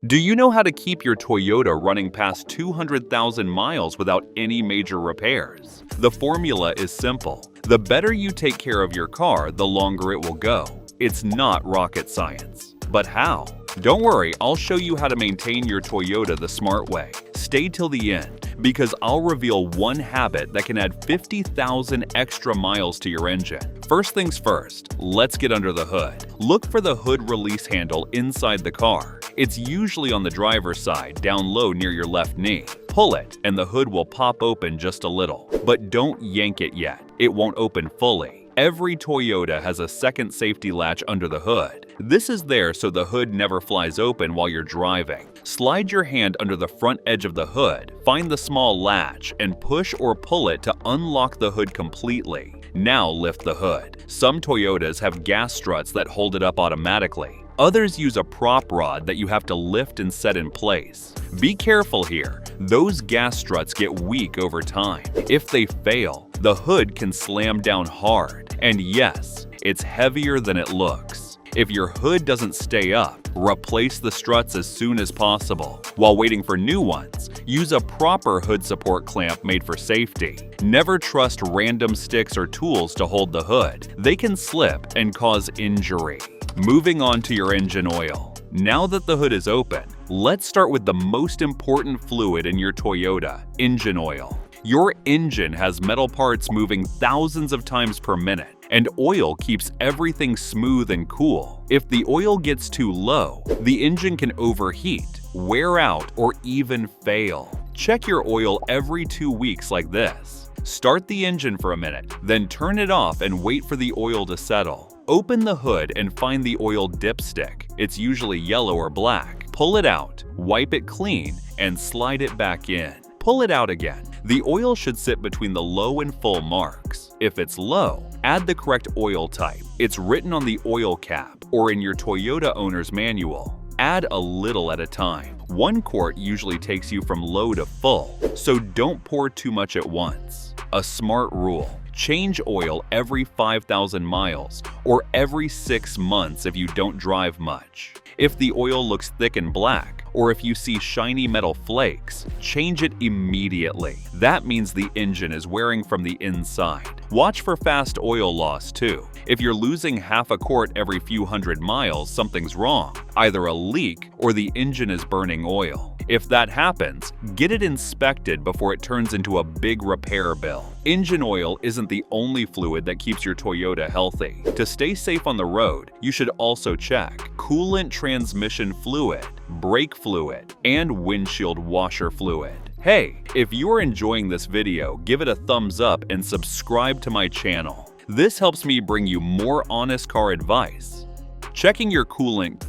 Do you know how to keep your Toyota running past 200,000 miles without any major repairs? The formula is simple. The better you take care of your car, the longer it will go. It's not rocket science. But how? Don't worry, I'll show you how to maintain your Toyota the smart way. Stay till the end, because I'll reveal one habit that can add 50,000 extra miles to your engine. First things first, let's get under the hood. Look for the hood release handle inside the car. It's usually on the driver's side, down low near your left knee. Pull it, and the hood will pop open just a little. But don't yank it yet. It won't open fully. Every Toyota has a second safety latch under the hood. This is there so the hood never flies open while you're driving. Slide your hand under the front edge of the hood, find the small latch, and push or pull it to unlock the hood completely. Now lift the hood. Some Toyotas have gas struts that hold it up automatically. Others use a prop rod that you have to lift and set in place. Be careful here. Those gas struts get weak over time. If they fail, the hood can slam down hard. And yes, it's heavier than it looks. If your hood doesn't stay up, replace the struts as soon as possible. While waiting for new ones, use a proper hood support clamp made for safety. Never trust random sticks or tools to hold the hood. They can slip and cause injury. Moving on to your engine oil. Now that the hood is open, let's start with the most important fluid in your Toyota, engine oil. Your engine has metal parts moving thousands of times per minute, and oil keeps everything smooth and cool. If the oil gets too low, the engine can overheat, wear out, or even fail. Check your oil every 2 weeks like this. Start the engine for a minute, then turn it off and wait for the oil to settle. Open the hood and find the oil dipstick. It's usually yellow or black. Pull it out, wipe it clean, and slide it back in. Pull it out again. The oil should sit between the low and full marks. If it's low, add the correct oil type. It's written on the oil cap or in your Toyota owner's manual. Add a little at a time. 1 quart usually takes you from low to full, so don't pour too much at once. A smart rule: change oil every 5,000 miles or every 6 months if you don't drive much. If the oil looks thick and black, or if you see shiny metal flakes, change it immediately. That means the engine is wearing from the inside. Watch for fast oil loss too. If you're losing half a quart every few hundred miles, something's wrong. Either a leak or the engine is burning oil. If that happens, get it inspected before it turns into a big repair bill. Engine oil isn't the only fluid that keeps your Toyota healthy. To stay safe on the road, you should also check coolant transmission fluid, brake fluid, and windshield washer fluid. Hey, if you're enjoying this video, give it a thumbs up and subscribe to my channel. This helps me bring you more honest car advice. Checking your coolant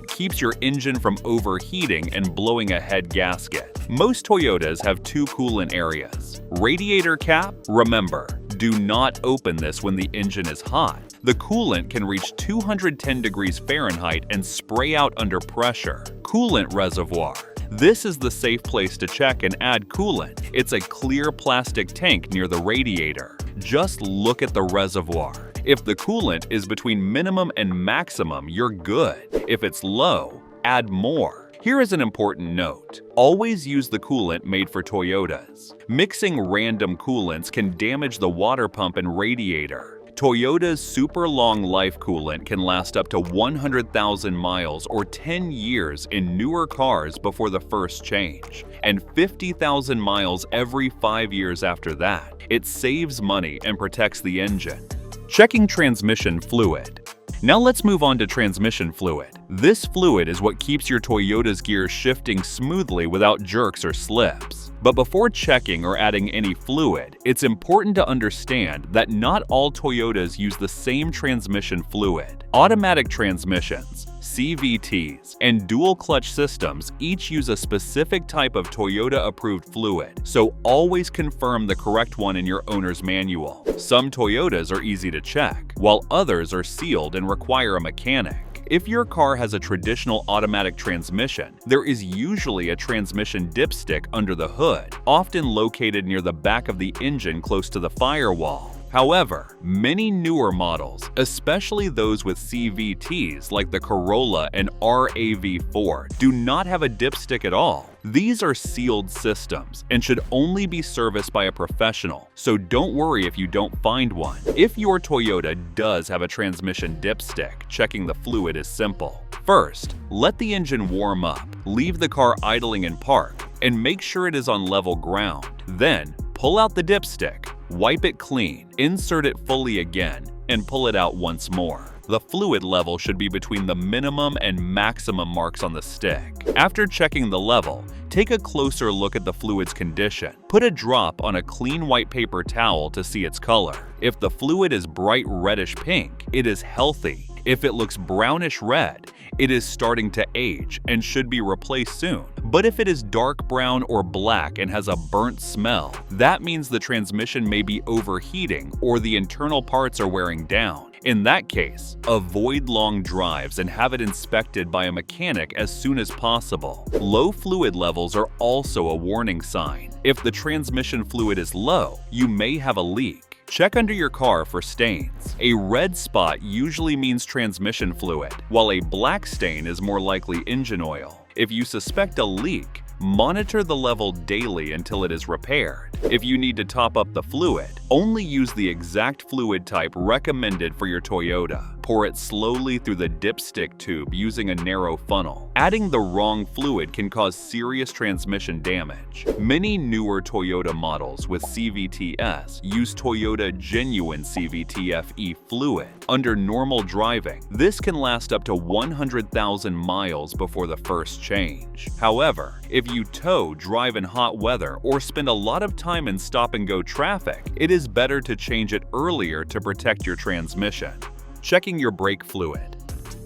keeps your engine from overheating and blowing a head gasket. Most Toyotas have 2 coolant areas. Radiator cap, remember, do not open this when the engine is hot. The coolant can reach 210 degrees Fahrenheit and spray out under pressure. Coolant reservoir. This is the safe place to check and add coolant. It's a clear plastic tank near the radiator. Just look at the reservoir. If the coolant is between minimum and maximum, you're good. If it's low, add more. Here is an important note. Always use the coolant made for Toyotas. Mixing random coolants can damage the water pump and radiator. Toyota's super long life coolant can last up to 100,000 miles or 10 years in newer cars before the first change, and 50,000 miles every 5 years after that. It saves money and protects the engine. Checking transmission fluid. Now let's move on to transmission fluid. This fluid is what keeps your Toyota's gears shifting smoothly without jerks or slips. But before checking or adding any fluid, it's important to understand that not all Toyotas use the same transmission fluid. Automatic transmissions, CVTs, and dual clutch systems each use a specific type of Toyota-approved fluid, so always confirm the correct one in your owner's manual. Some Toyotas are easy to check, while others are sealed and require a mechanic. If your car has a traditional automatic transmission, there is usually a transmission dipstick under the hood, often located near the back of the engine close to the firewall. However, many newer models, especially those with CVTs like the Corolla and RAV4, do not have a dipstick at all. These are sealed systems and should only be serviced by a professional, so don't worry if you don't find one. If your Toyota does have a transmission dipstick, checking the fluid is simple. First, let the engine warm up, leave the car idling in park, and make sure it is on level ground. Then, pull out the dipstick, wipe it clean, insert it fully again, and pull it out once more. The fluid level should be between the minimum and maximum marks on the stick. After checking the level, take a closer look at the fluid's condition. Put a drop on a clean white paper towel to see its color. If the fluid is bright reddish pink, it is healthy. If it looks brownish red, it is starting to age and should be replaced soon. But if it is dark brown or black and has a burnt smell, that means the transmission may be overheating or the internal parts are wearing down. In that case, avoid long drives and have it inspected by a mechanic as soon as possible. Low fluid levels are also a warning sign. If the transmission fluid is low, you may have a leak. Check under your car for stains. A red spot usually means transmission fluid, while a black stain is more likely engine oil. If you suspect a leak, monitor the level daily until it is repaired. If you need to top up the fluid, only use the exact fluid type recommended for your Toyota. Pour it slowly through the dipstick tube using a narrow funnel. Adding the wrong fluid can cause serious transmission damage. Many newer Toyota models with CVT-S use Toyota Genuine CVT-FE fluid. Under normal driving, this can last up to 100,000 miles before the first change. However, if you tow, drive in hot weather, or spend a lot of time in stop-and-go traffic, it is better to change it earlier to protect your transmission. Checking your brake fluid.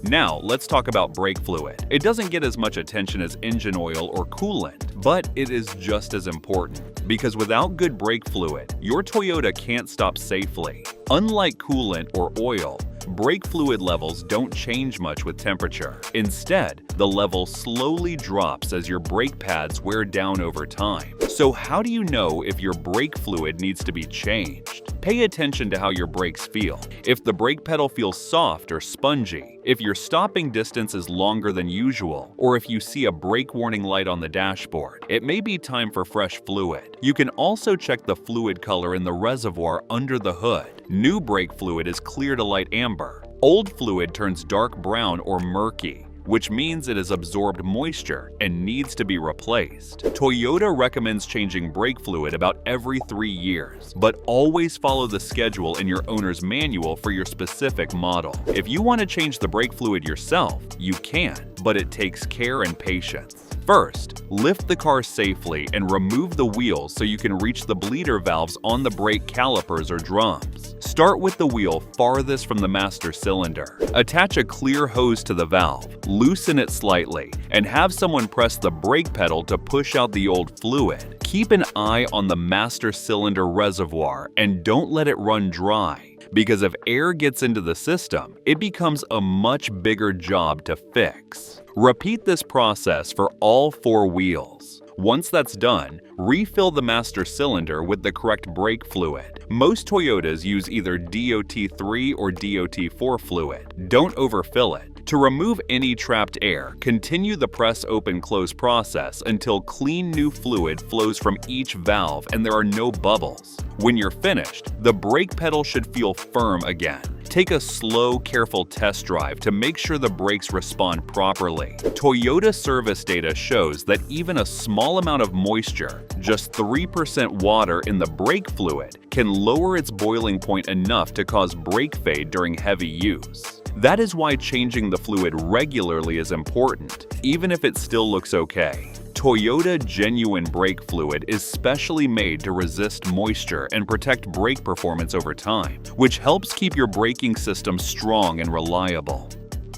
Now, let's talk about brake fluid. It doesn't get as much attention as engine oil or coolant, but it is just as important, because without good brake fluid, your Toyota can't stop safely. Unlike coolant or oil, brake fluid levels don't change much with temperature. Instead, the level slowly drops as your brake pads wear down over time. So how do you know if your brake fluid needs to be changed? Pay attention to how your brakes feel. If the brake pedal feels soft or spongy, if your stopping distance is longer than usual, or if you see a brake warning light on the dashboard, it may be time for fresh fluid. You can also check the fluid color in the reservoir under the hood. New brake fluid is clear to light amber. Old fluid turns dark brown or murky, which means it has absorbed moisture and needs to be replaced. Toyota recommends changing brake fluid about every 3 years, but always follow the schedule in your owner's manual for your specific model. If you want to change the brake fluid yourself, you can, but it takes care and patience. First, lift the car safely and remove the wheels so you can reach the bleeder valves on the brake calipers or drums. Start with the wheel farthest from the master cylinder. Attach a clear hose to the valve, loosen it slightly, and have someone press the brake pedal to push out the old fluid. Keep an eye on the master cylinder reservoir and don't let it run dry, because if air gets into the system, it becomes a much bigger job to fix. Repeat this process for all 4 wheels. Once that's done, refill the master cylinder with the correct brake fluid. Most Toyotas use either DOT3 or DOT4 fluid. Don't overfill it. To remove any trapped air, continue the press-open-close process until clean new fluid flows from each valve and there are no bubbles. When you're finished, the brake pedal should feel firm again. Take a slow, careful test drive to make sure the brakes respond properly. Toyota service data shows that even a small amount of moisture, just 3% water in the brake fluid, can lower its boiling point enough to cause brake fade during heavy use. That is why changing the fluid regularly is important, even if it still looks okay. Toyota Genuine brake fluid is specially made to resist moisture and protect brake performance over time, which helps keep your braking system strong and reliable.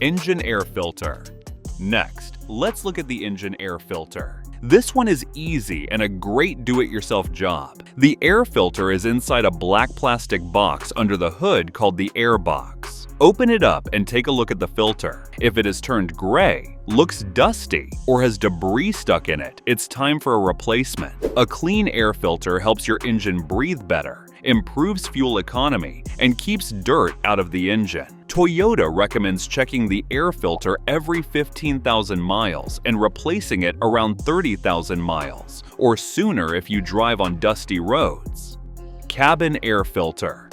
Engine air filter. Next, let's look at the engine air filter. This one is easy and a great do-it-yourself job. The air filter is inside a black plastic box under the hood called the air box. Open it up and take a look at the filter. If it has turned gray, looks dusty, or has debris stuck in it, it's time for a replacement. A clean air filter helps your engine breathe better improves fuel economy, and keeps dirt out of the engine. Toyota recommends checking the air filter every 15,000 miles and replacing it around 30,000 miles, or sooner if you drive on dusty roads. Cabin air filter.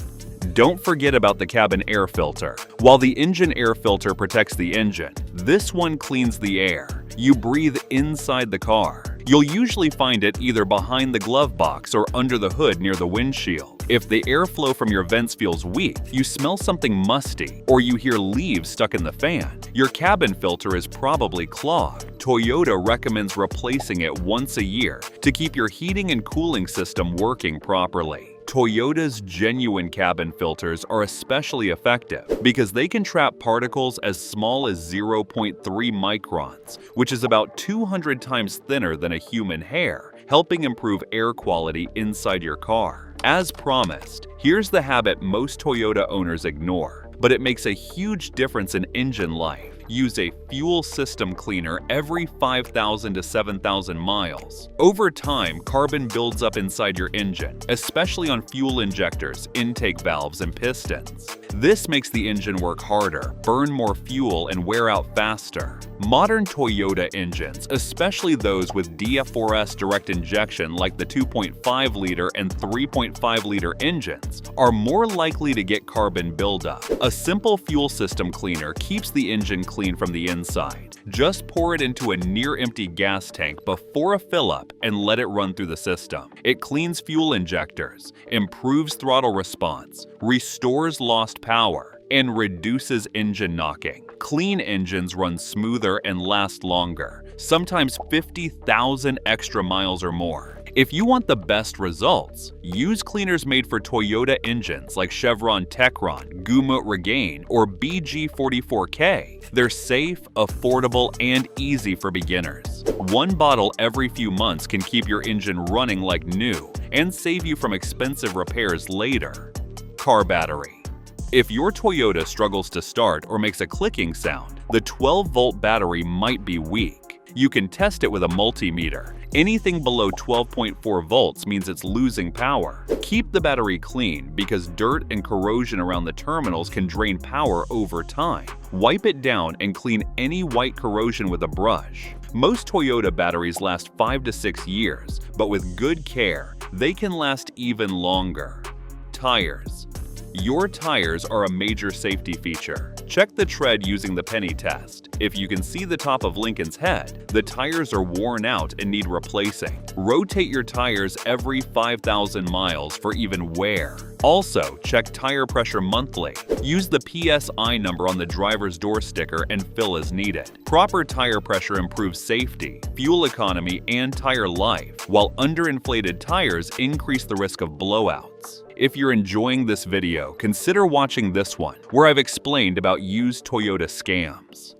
Don't forget about the cabin air filter. While the engine air filter protects the engine, this one cleans the air you breathe inside the car. You'll usually find it either behind the glove box or under the hood near the windshield. If the airflow from your vents feels weak, you smell something musty, or you hear leaves stuck in the fan, your cabin filter is probably clogged. Toyota recommends replacing it once a year to keep your heating and cooling system working properly. Toyota's genuine cabin filters are especially effective because they can trap particles as small as 0.3 microns, which is about 200 times thinner than a human hair, helping improve air quality inside your car. As promised, here's the habit most Toyota owners ignore, but it makes a huge difference in engine life. Use a fuel system cleaner every 5,000 to 7,000 miles. Over time, carbon builds up inside your engine, especially on fuel injectors, intake valves, and pistons. This makes the engine work harder, burn more fuel, and wear out faster. Modern Toyota engines, especially those with DF4S direct injection like the 2.5-liter and 3.5-liter engines, are more likely to get carbon buildup. A simple fuel system cleaner keeps the engine clean from the inside. Just pour it into a near-empty gas tank before a fill-up and let it run through the system. It cleans fuel injectors, improves throttle response, restores lost power, and reduces engine knocking. Clean engines run smoother and last longer, sometimes 50,000 extra miles or more. If you want the best results, use cleaners made for Toyota engines like Chevron Techron, Gumot Regain, or BG44K. They're safe, affordable, and easy for beginners. One bottle every few months can keep your engine running like new and save you from expensive repairs later. Car battery. If your Toyota struggles to start or makes a clicking sound, the 12-volt battery might be weak. You can test it with a multimeter. Anything below 12.4 volts means it's losing power. Keep the battery clean because dirt and corrosion around the terminals can drain power over time. Wipe it down and clean any white corrosion with a brush. Most Toyota batteries last 5 to 6 years, but with good care, they can last even longer. Tires. Your tires are a major safety feature. Check the tread using the penny test. If you can see the top of Lincoln's head, the tires are worn out and need replacing. Rotate your tires every 5,000 miles for even wear. Also, check tire pressure monthly. Use the PSI number on the driver's door sticker and fill as needed. Proper tire pressure improves safety, fuel economy, and tire life, while underinflated tires increase the risk of blowouts. If you're enjoying this video, consider watching this one, where I've explained about used Toyota scams.